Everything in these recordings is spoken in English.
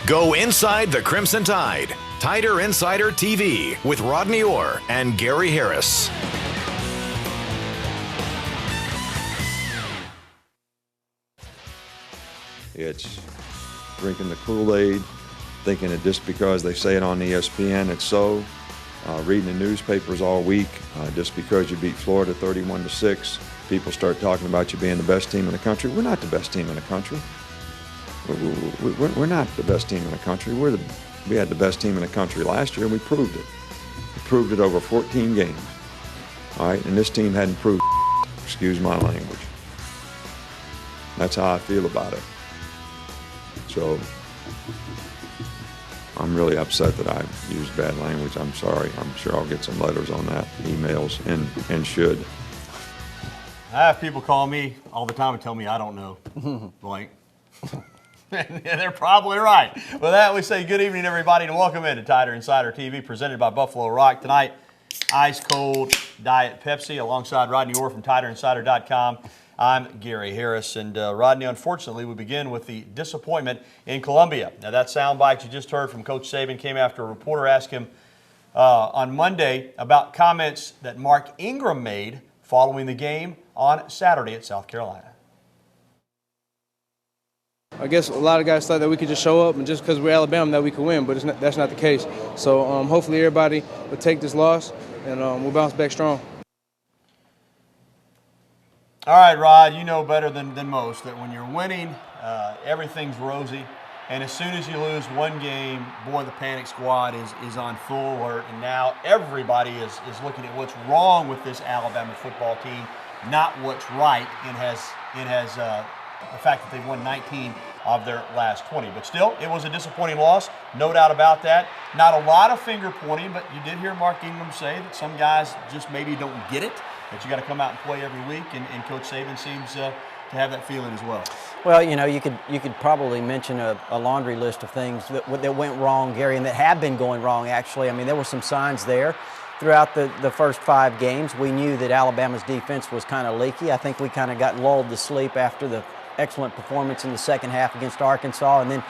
Go inside the Crimson Tide. Tider Insider TV with Rodney Orr and Gary Harris. It's drinking the Kool-Aid, thinking that just because they say it on ESPN, it's so. Reading the newspapers all week, just because you beat Florida 31-6, people start talking about you being the best team in the country. We're not the best team in the country. We're not the best team in the country. We had the best team in the country last year, and we proved it. We proved it over 14 games. All right, and this team hadn't proved. Excuse my language. That's how I feel about it. So I'm really upset that I used bad language. I'm sorry. I'm sure I'll get some letters on that, emails, and should. I have people call me all the time and tell me I don't know blank. And they're probably right. With that, we say good evening, everybody, and welcome into Tider Insider TV, presented by Buffalo Rock. Tonight, ice cold Diet Pepsi, alongside Rodney Orr from TiderInsider.com. I'm Gary Harris, and Rodney, unfortunately, we begin with the disappointment in Columbia. Now, that soundbite you just heard from Coach Saban came after a reporter asked him on Monday about comments that Mark Ingram made following the game on Saturday at South Carolina. I guess a lot of guys thought that we could just show up and just because we're Alabama that we could win, but that's not the case. So hopefully everybody will take this loss and we'll bounce back strong. All right, Rod, you know better than most that when you're winning, everything's rosy. And as soon as you lose one game, boy, the panic squad is on full alert. And now everybody is looking at what's wrong with this Alabama football team, not what's right. It has the fact that they've won 19 of their last 20. But still, it was a disappointing loss, no doubt about that. Not a lot of finger pointing, but you did hear Mark Ingram say that some guys just maybe don't get it, that you got to come out and play every week, and Coach Saban seems to have that feeling as well. Well, you know, you could probably mention a laundry list of things that went wrong, Gary, and that have been going wrong, actually. I mean, there were some signs there. Throughout the first 5 games, we knew that Alabama's defense was kind of leaky. I think we kind of got lulled to sleep after the excellent performance in the second half against Arkansas. And then,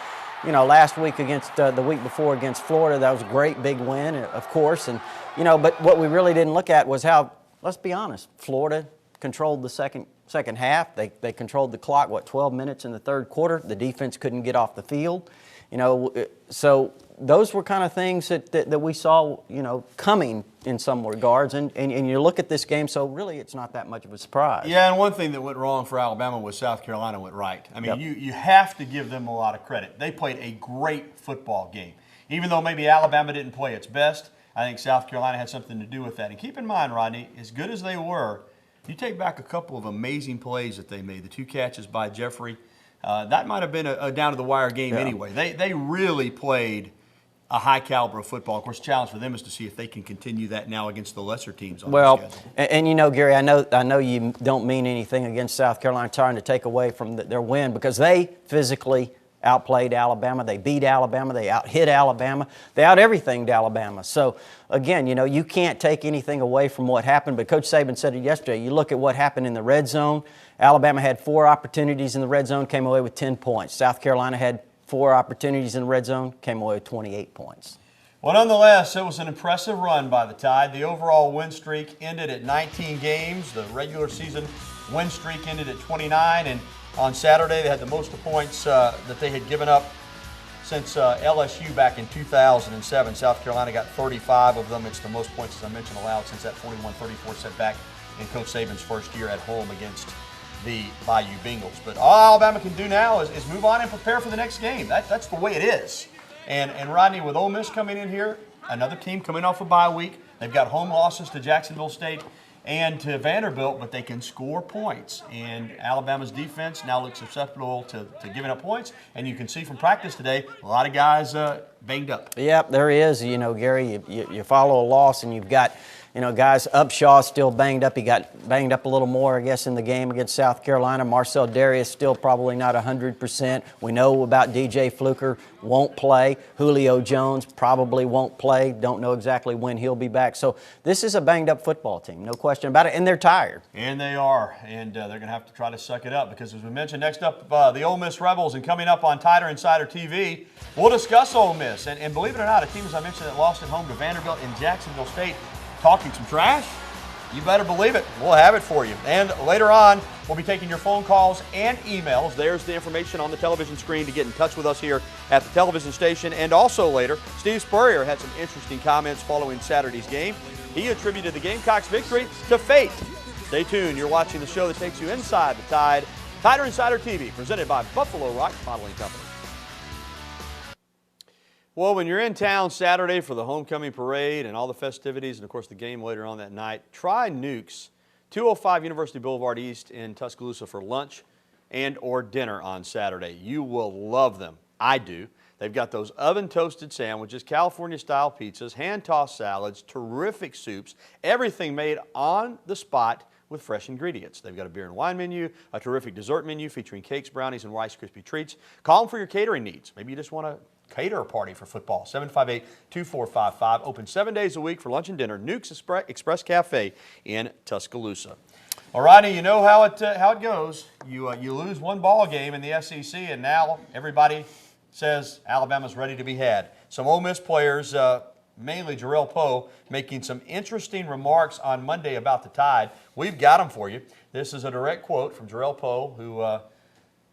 you know, last week against the week before against Florida, that was a great big win, of course. And, you know, but what we really didn't look at was how, let's be honest, Florida controlled the second half. They controlled the clock, 12 minutes in the third quarter. The defense couldn't get off the field. You know, so those were kind of things that we saw, you know, coming in some regards. And you look at this game, so really it's not that much of a surprise. Yeah, and one thing that went wrong for Alabama was South Carolina went right. I mean, you have to give them a lot of credit. They played a great football game. Even though maybe Alabama didn't play its best, I think South Carolina had something to do with that. And keep in mind, Rodney, as good as they were, you take back a couple of amazing plays that they made, the 2 catches by Jeffrey, that might have been a down-to-the-wire game anyway. They really played a high caliber of football. Of course, the challenge for them is to see if they can continue that now against the lesser teams on the schedule. And you know, Gary, I know you don't mean anything against South Carolina trying to take away from their win, because they physically outplayed Alabama. They beat Alabama. They out-hit Alabama. They out-everythinged Alabama. So, again, you know, you can't take anything away from what happened. But Coach Saban said it yesterday. You look at what happened in the red zone. Alabama had 4 opportunities in the red zone, came away with 10 points. South Carolina had 4 opportunities in the red zone, came away with 28 points. Well, nonetheless, it was an impressive run by the Tide. The overall win streak ended at 19 games. The regular season win streak ended at 29. And on Saturday, they had the most points that they had given up since LSU back in 2007. South Carolina got 35 of them. It's the most points, as I mentioned, allowed since that 41-34 setback in Coach Saban's first year at home against the Bayou Bengals. But all Alabama can do now is move on and prepare for the next game. That's the way it is. And Rodney, with Ole Miss coming in here, another team coming off a bye week, they've got home losses to Jacksonville State and to Vanderbilt, but they can score points. And Alabama's defense now looks susceptible to giving up points. And you can see from practice today, a lot of guys banged up. Yep, there is. You know, Gary, you follow a loss and you've got, you know, guys, Upshaw still banged up. He got banged up a little more, I guess, in the game against South Carolina. Marcel Darius still probably not 100%. We know about DJ Fluker, won't play. Julio Jones probably won't play. Don't know exactly when he'll be back. So this is a banged-up football team, no question about it, and they're tired. And they are, and they're going to have to try to suck it up because, as we mentioned, next up, the Ole Miss Rebels, and coming up on Tider Insider TV, we'll discuss Ole Miss. And believe it or not, a team, as I mentioned, that lost at home to Vanderbilt in Jacksonville State, talking some trash. You better believe it. We'll have it for you. And later on, we'll be taking your phone calls and emails. There's the information on the television screen to get in touch with us here at the television station. And also later, Steve Spurrier had some interesting comments following Saturday's game. He attributed the Gamecocks' victory to fate. Stay tuned. You're watching the show that takes you inside the Tide. Tider Insider TV, presented by Buffalo Rock Modeling Company. Well, when you're in town Saturday for the homecoming parade and all the festivities and, of course, the game later on that night, try Nuke's 205 University Boulevard East in Tuscaloosa for lunch and or dinner on Saturday. You will love them. I do. They've got those oven-toasted sandwiches, California-style pizzas, hand-tossed salads, terrific soups, everything made on the spot with fresh ingredients. They've got a beer and wine menu, a terrific dessert menu featuring cakes, brownies, and Rice Krispie treats. Call them for your catering needs. Maybe you just want to cater a party for football. 758-2455. Open 7 days a week for lunch and dinner. Nuke's Express Cafe in Tuscaloosa. All righty, you know how it goes. You lose one ball game in the SEC, and now everybody says Alabama's ready to be had. Some Ole Miss players, mainly Jarrell Poe, making some interesting remarks on Monday about the Tide. We've got them for you. This is a direct quote from Jarrell Poe, who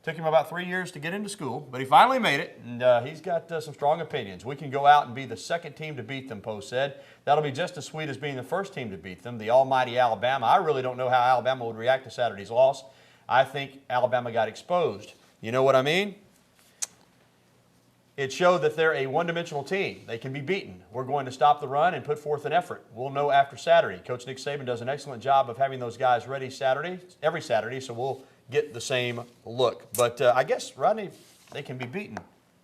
took him about 3 years to get into school, but he finally made it, and he's got some strong opinions. We can go out and be the second team to beat them, Poe said. That'll be just as sweet as being the first team to beat them, the almighty Alabama. I really don't know how Alabama would react to Saturday's loss. I think Alabama got exposed. You know what I mean? It showed that they're a one-dimensional team. They can be beaten. We're going to stop the run and put forth an effort. We'll know after Saturday. Coach Nick Saban does an excellent job of having those guys ready every Saturday, so we'll get the same look. But I guess, Rodney, they can be beaten.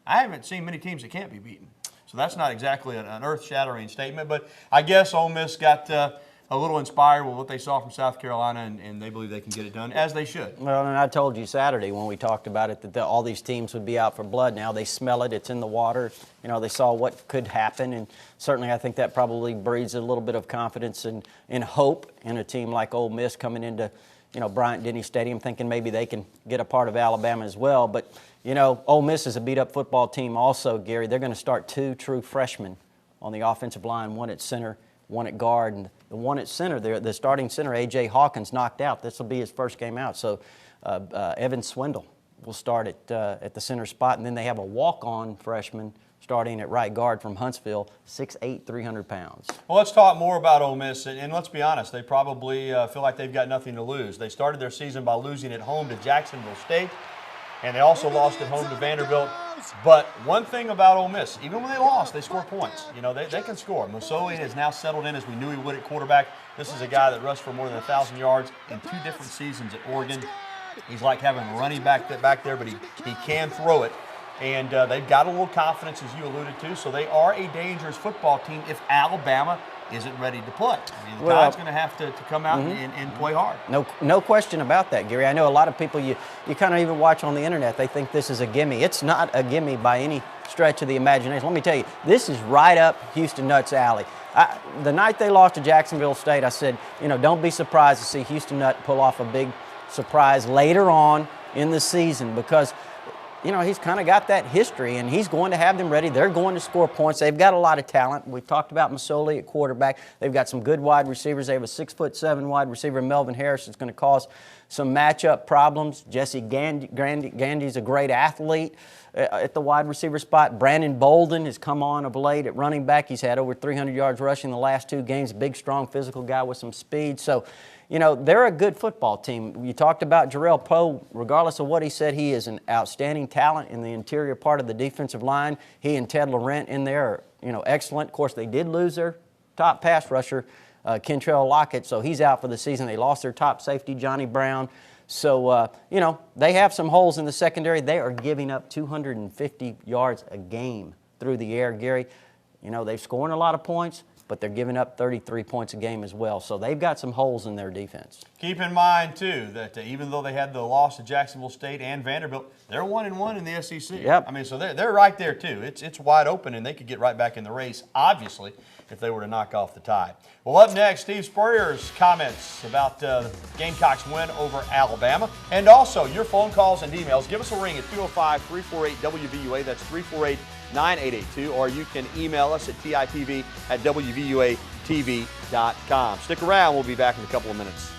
I haven't seen many teams that can't be beaten. So that's not exactly an earth-shattering statement, but I guess Ole Miss got a little inspired with what they saw from South Carolina, and they believe they can get it done, as they should. Well, and I told you Saturday when we talked about it that all these teams would be out for blood. Now they smell it. It's in the water. You know, they saw what could happen, and certainly I think that probably breeds a little bit of confidence and hope in a team like Ole Miss coming into, you know, Bryant-Denny Stadium, thinking maybe they can get a part of Alabama as well. But, you know, Ole Miss is a beat-up football team also, Gary. They're going to start 2 true freshmen on the offensive line, one at center, one at guard. And the one at center, the starting center, A.J. Hawkins, knocked out. This will be his first game out. So Evan Swindle will start at the center spot. And then they have a walk-on freshman starting at right guard from Huntsville, 6'8", 300 pounds. Well, let's talk more about Ole Miss, and let's be honest, they probably feel like they've got nothing to lose. They started their season by losing at home to Jacksonville State, and they also lost at home to Vanderbilt. But one thing about Ole Miss, even when they lost, they score points. You know, they can score. Masoli has now settled in as we knew he would at quarterback. This is a guy that rushed for more than 1,000 yards in 2 different seasons at Oregon. He's like having a running back there, but he can throw it. And they've got a little confidence, as you alluded to, so they are a dangerous football team if Alabama isn't ready to play. I mean, the Tide's going to have to come out and play hard. No question about that, Gary. I know a lot of people, you kind of even watch on the internet, they think this is a gimme. It's not a gimme by any stretch of the imagination. Let me tell you, this is right up Houston Nutt's alley. The night they lost to Jacksonville State, I said, you know, don't be surprised to see Houston Nutt pull off a big surprise later on in the season because, you know, he's kind of got that history, and he's going to have them ready. They're going to score points. They've got a lot of talent. We've talked about Masoli at quarterback. They've got some good wide receivers. They have a 6'7" wide receiver, Melvin Harris, that's going to cause some matchup problems. Jesse Gandy's a great athlete at the wide receiver spot. Brandon Bolden has come on of late at running back. He's had over 300 yards rushing the last 2 games. Big, strong, physical guy with some speed. So, you know, they're a good football team. You talked about Jarrell Poe. Regardless of what he said, he is an outstanding talent in the interior part of the defensive line. He and Ted Laurent in there are, you know, excellent. Of course, they did lose their top pass rusher, Kentrell Lockett, so he's out for the season. They lost their top safety, Johnny Brown. So, you know, they have some holes in the secondary. They are giving up 250 yards a game through the air. Gary, you know, they're scoring a lot of points, but they're giving up 33 points a game as well. So they've got some holes in their defense. Keep in mind, too, that even though they had the loss to Jacksonville State and Vanderbilt, they're 1-1 in the SEC. Yep. I mean, so they're right there, too. It's wide open, and they could get right back in the race, obviously, if they were to knock off the Tide. Well, up next, Steve Spurrier's comments about the Gamecocks' win over Alabama. And also, your phone calls and emails. Give us a ring at 205-348-WVUA. That's 348-9882. Or you can email us at TITV@WVUATV.com. Stick around. We'll be back in a couple of minutes.